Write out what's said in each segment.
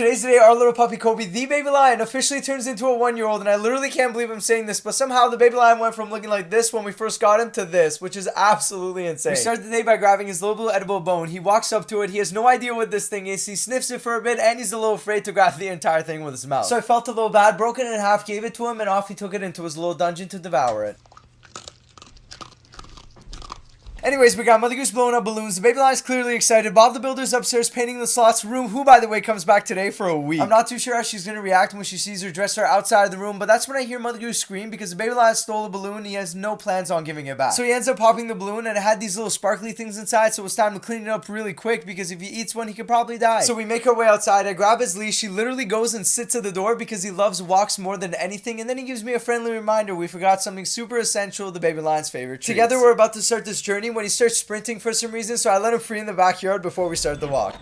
Today's the day our little puppy Kobe, the baby lion, officially turns into a 1-year-old, and I literally can't believe I'm saying this, but somehow the baby lion went from looking like this when we first got him to this, which is absolutely insane. We start the day by grabbing his little edible bone. He walks up to it, he has no idea what this thing is, he sniffs it for a bit, and he's a little afraid to grab the entire thing with his mouth. So I felt a little bad, broke it in half, gave it to him, and off he took it into his little dungeon to devour it. Anyways, we got Mother Goose blowing up balloons. The baby lion's clearly excited. Bob the Builder's upstairs painting the sloth's room, who, by the way, comes back today for a week. I'm not too sure how she's going to react when she sees her dresser outside of the room, but that's when I hear Mother Goose scream because the baby lion stole a balloon and he has no plans on giving it back. So he ends up popping the balloon and it had these little sparkly things inside, so it was time to clean it up really quick because if he eats one, he could probably die. So we make our way outside. I grab his leash. He literally goes and sits at the door because he loves walks more than anything, and then he gives me a friendly reminder we forgot something super essential, the baby lion's favorite treats. Together, we're about to start this journey when he starts sprinting for some reason, so I let him free in the backyard before we start the walk.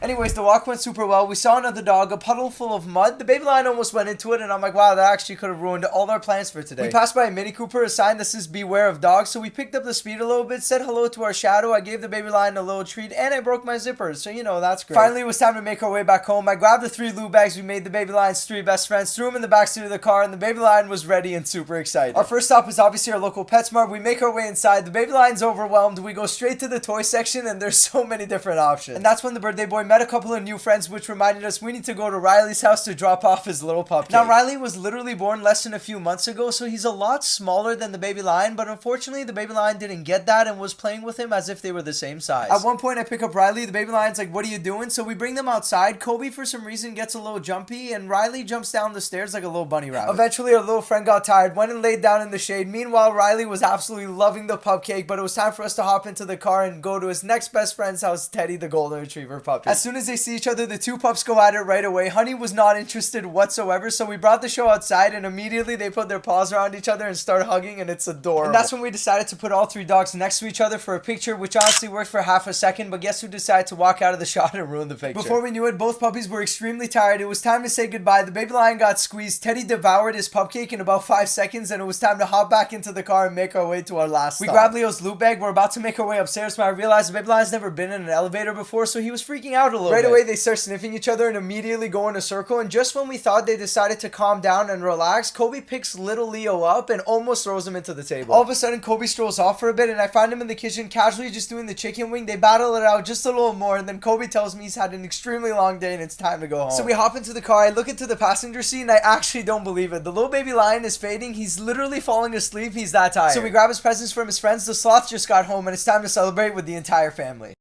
Anyways, the walk went super well. We saw another dog, a puddle full of mud. The baby lion almost went into it, and I'm like, wow, that actually could have ruined all our plans for today. We passed by a Mini Cooper, a sign that says beware of dogs, so we picked up the speed a little bit, said hello to our shadow. I gave the baby lion a little treat, and I broke my zippers, so you know, that's great. Finally, it was time to make our way back home. I grabbed the 3 loot bags we made the baby lion's 3 best friends, threw them in the backseat of the car, and the baby lion was ready and super excited. Our first stop is obviously our local PetSmart. We make our way inside. The baby lion's overwhelmed. We go straight to the toy section, and there's so many different options. And that's when the birthday boy met a couple of new friends, which reminded us we need to go to Riley's house to drop off his little pup. Now, Riley was literally born less than a few months ago, so he's a lot smaller than the baby lion, but unfortunately, the baby lion didn't get that and was playing with him as if they were the same size. At one point, I pick up Riley. The baby lion's like, what are you doing? So we bring them outside. Kobe, for some reason, gets a little jumpy, and Riley jumps down the stairs like a little bunny rabbit. Eventually, our little friend got tired, went and laid down in the shade. Meanwhile, Riley was absolutely loving the pup cake, but it was time for us to hop into the car and go to his next best friend's house, Teddy, the golden retriever puppy. As soon as they see each other, the 2 pups go at it right away. Honey was not interested whatsoever, so we brought the show outside and immediately they put their paws around each other and start hugging, and it's adorable. And that's when we decided to put all 3 dogs next to each other for a picture, which honestly worked for half a second, but guess who decided to walk out of the shot and ruin the picture? Before we knew it, both puppies were extremely tired. It was time to say goodbye. The baby lion got squeezed. Teddy devoured his cake in about 5 seconds, and it was time to hop back into the car and make our way to our last stop. We grabbed Leo's loot bag. We're about to make our way upstairs when I realized the baby lion's never been in an elevator before, so he was freaking out a little bit. Right away, they start sniffing each other and immediately go in a circle, and just when we thought they decided to calm down and relax, Kobe picks little Leo up and almost throws him into the table. All of a sudden, Kobe strolls off for a bit, and I find him in the kitchen casually just doing the chicken wing. They battle it out just a little more, and then Kobe tells me he's had an extremely long day and it's time to go home. So we hop into the car. I look into the passenger seat, and I actually don't believe it. The little baby lion is fading. He's literally falling asleep. He's that tired. So we grab his presents from his friends. The sloth just got home, and it's time to celebrate with the entire family.